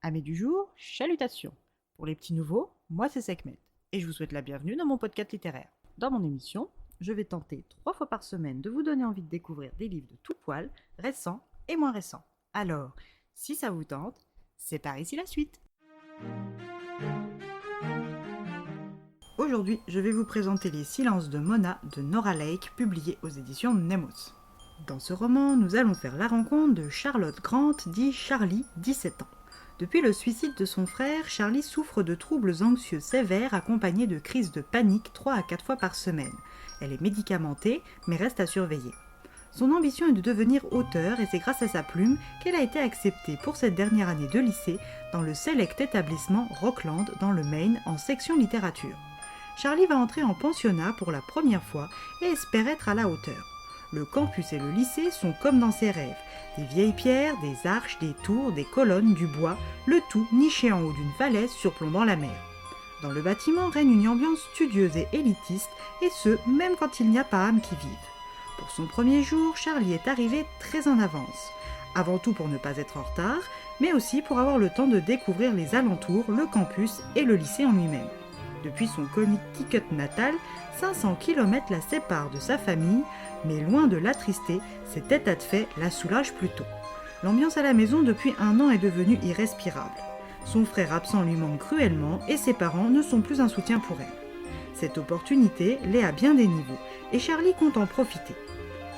Amis du jour, chalutations. Pour les petits nouveaux, moi c'est Sekhmet et je vous souhaite la bienvenue dans mon podcast littéraire. Dans mon émission, je vais tenter 3 fois par semaine de vous donner envie de découvrir des livres de tout poil, récents et moins récents. Alors, si ça vous tente, c'est par ici la suite. Aujourd'hui, je vais vous présenter Les Silences de Mona de Nora Lake, publié aux éditions Nemos. Dans ce roman, nous allons faire la rencontre de Charlotte Grant, dit Charlie, 17 ans. Depuis le suicide de son frère, Charlie souffre de troubles anxieux sévères accompagnés de crises de panique 3 à 4 fois par semaine. Elle est médicamentée, mais reste à surveiller. Son ambition est de devenir auteure et c'est grâce à sa plume qu'elle a été acceptée pour cette dernière année de lycée dans le select établissement Rockland dans le Maine en section littérature. Charlie va entrer en pensionnat pour la première fois et espère être à la hauteur. Le campus et le lycée sont comme dans ses rêves. Des vieilles pierres, des arches, des tours, des colonnes, du bois, le tout niché en haut d'une falaise surplombant la mer. Dans le bâtiment règne une ambiance studieuse et élitiste, et ce, même quand il n'y a pas âme qui vive. Pour son premier jour, Charlie est arrivé très en avance. Avant tout pour ne pas être en retard, mais aussi pour avoir le temps de découvrir les alentours, le campus et le lycée en lui-même. Depuis son Connecticut natal, 500 km la séparent de sa famille, mais loin de l'attrister, cet état de fait la soulage plutôt. L'ambiance à la maison depuis 1 an est devenue irrespirable. Son frère absent lui manque cruellement et ses parents ne sont plus un soutien pour elle. Cette opportunité l'est à bien des niveaux et Charlie compte en profiter.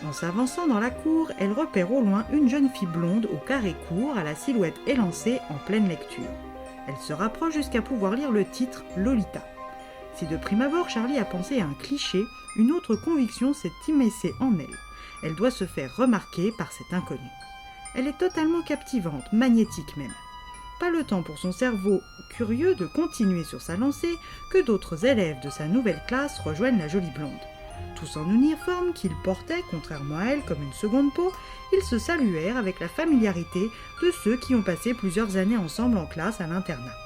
En s'avançant dans la cour, elle repère au loin une jeune fille blonde au carré court à la silhouette élancée en pleine lecture. Elle se rapproche jusqu'à pouvoir lire le titre Lolita. Si de prime abord Charlie a pensé à un cliché, une autre conviction s'est immiscée en elle. Elle doit se faire remarquer par cet inconnu. Elle est totalement captivante, magnétique même. Pas le temps pour son cerveau curieux de continuer sur sa lancée que d'autres élèves de sa nouvelle classe rejoignent la jolie blonde. Tous en uniforme qu'ils portaient, contrairement à elle, comme une seconde peau, ils se saluèrent avec la familiarité de ceux qui ont passé plusieurs années ensemble en classe à l'internat.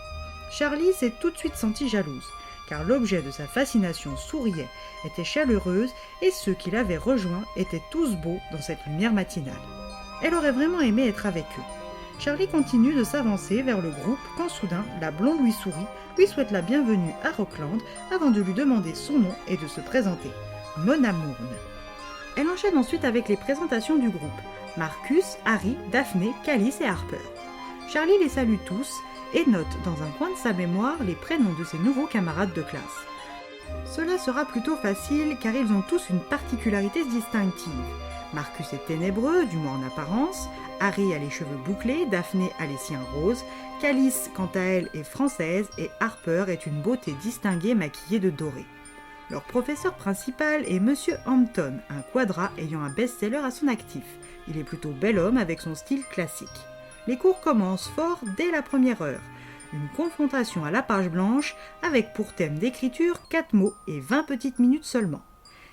Charlie s'est tout de suite sentie jalouse, car l'objet de sa fascination souriait, était chaleureuse et ceux qui l'avaient rejoint étaient tous beaux dans cette lumière matinale. Elle aurait vraiment aimé être avec eux. Charlie continue de s'avancer vers le groupe quand soudain la blonde lui sourit, lui souhaite la bienvenue à Rockland avant de lui demander son nom et de se présenter. Mona Moon. Elle enchaîne ensuite avec les présentations du groupe. Marcus, Harry, Daphné, Calice et Harper. Charlie les salue tous et note dans un coin de sa mémoire les prénoms de ses nouveaux camarades de classe. Cela sera plutôt facile car ils ont tous une particularité distinctive. Marcus est ténébreux, du moins en apparence, Harry a les cheveux bouclés, Daphné a les siens roses, Calice, quant à elle, est française et Harper est une beauté distinguée maquillée de doré. Leur professeur principal est Monsieur Hampton, un quadra ayant un best-seller à son actif. Il est plutôt bel homme avec son style classique. Les cours commencent fort dès la première heure. Une confrontation à la page blanche avec pour thème d'écriture 4 mots et 20 petites minutes seulement.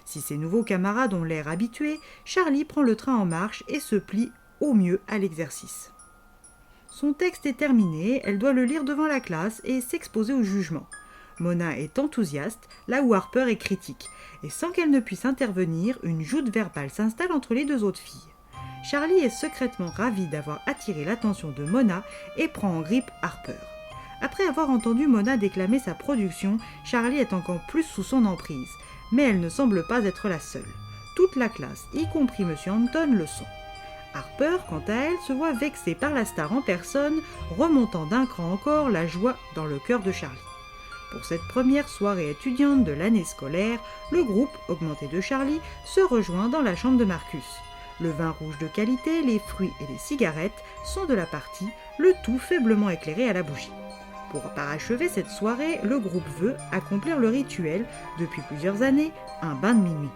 Si ses nouveaux camarades ont l'air habitués, Charlie prend le train en marche et se plie au mieux à l'exercice. Son texte est terminé, elle doit le lire devant la classe et s'exposer au jugement. Mona est enthousiaste, là où Harper est critique, et sans qu'elle ne puisse intervenir, une joute verbale s'installe entre les 2 autres filles. Charlie est secrètement ravi d'avoir attiré l'attention de Mona et prend en grippe Harper. Après avoir entendu Mona déclamer sa production, Charlie est encore plus sous son emprise, mais elle ne semble pas être la seule. Toute la classe, y compris M. Hampton, le sont. Harper, quant à elle, se voit vexée par la star en personne, remontant d'un cran encore la joie dans le cœur de Charlie. Pour cette première soirée étudiante de l'année scolaire, le groupe, augmenté de Charlie, se rejoint dans la chambre de Marcus. Le vin rouge de qualité, les fruits et les cigarettes sont de la partie, le tout faiblement éclairé à la bougie. Pour parachever cette soirée, le groupe veut accomplir le rituel, depuis plusieurs années, un bain de minuit.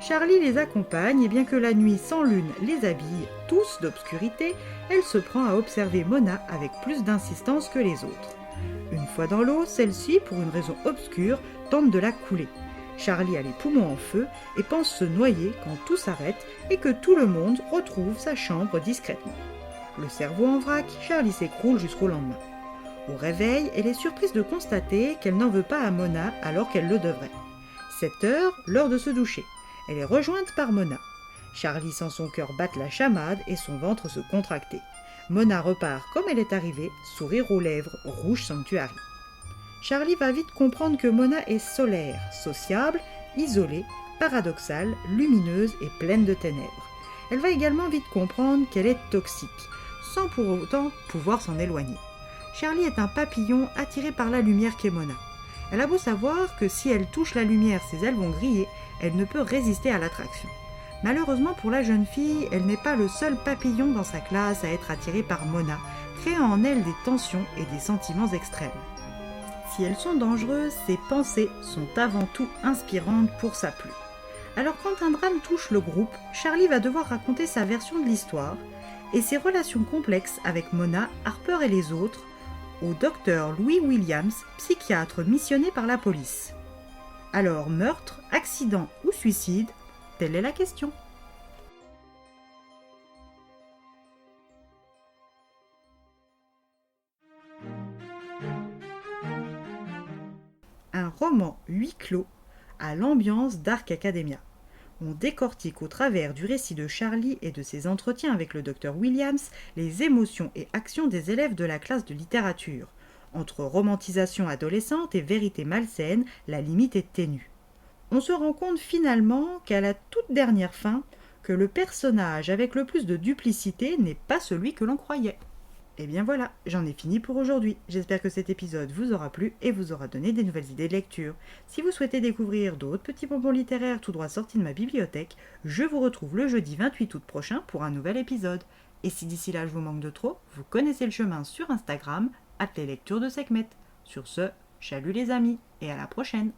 Charlie les accompagne et bien que la nuit sans lune les habille tous d'obscurité, elle se prend à observer Mona avec plus d'insistance que les autres. Une fois dans l'eau, celle-ci, pour une raison obscure, tente de la couler. Charlie a les poumons en feu et pense se noyer quand tout s'arrête et que tout le monde retrouve sa chambre discrètement. Le cerveau en vrac, Charlie s'écroule jusqu'au lendemain. Au réveil, elle est surprise de constater qu'elle n'en veut pas à Mona alors qu'elle le devrait. 7 heures, l'heure de se doucher. Elle est rejointe par Mona. Charlie sent son cœur battre la chamade et son ventre se contracter. Mona repart comme elle est arrivée, sourire aux lèvres, rouge sanctuary. Charlie va vite comprendre que Mona est solaire, sociable, isolée, paradoxale, lumineuse et pleine de ténèbres. Elle va également vite comprendre qu'elle est toxique, sans pour autant pouvoir s'en éloigner. Charlie est un papillon attiré par la lumière qu'est Mona. Elle a beau savoir que si elle touche la lumière, ses ailes vont griller, elle ne peut résister à l'attraction. Malheureusement pour la jeune fille, elle n'est pas le seul papillon dans sa classe à être attiré par Mona, créant en elle des tensions et des sentiments extrêmes. Si elles sont dangereuses, ses pensées sont avant tout inspirantes pour sa plume. Alors quand un drame touche le groupe, Charlie va devoir raconter sa version de l'histoire et ses relations complexes avec Mona, Harper et les autres, au docteur Louis Williams, psychiatre missionné par la police. Alors meurtre, accident ou suicide, telle est la question. Un roman huis clos à l'ambiance Dark Academia. On décortique au travers du récit de Charlie et de ses entretiens avec le docteur Williams les émotions et actions des élèves de la classe de littérature. Entre romantisation adolescente et vérité malsaine, la limite est ténue. On se rend compte finalement qu'à la toute dernière fin, que le personnage avec le plus de duplicité n'est pas celui que l'on croyait. Et bien voilà, j'en ai fini pour aujourd'hui. J'espère que cet épisode vous aura plu et vous aura donné des nouvelles idées de lecture. Si vous souhaitez découvrir d'autres petits bonbons littéraires tout droit sortis de ma bibliothèque, je vous retrouve le jeudi 28 août prochain pour un nouvel épisode. Et si d'ici là je vous manque de trop, vous connaissez le chemin sur Instagram, @leslectures de Sekhmet. Sur ce, chalut les amis et à la prochaine.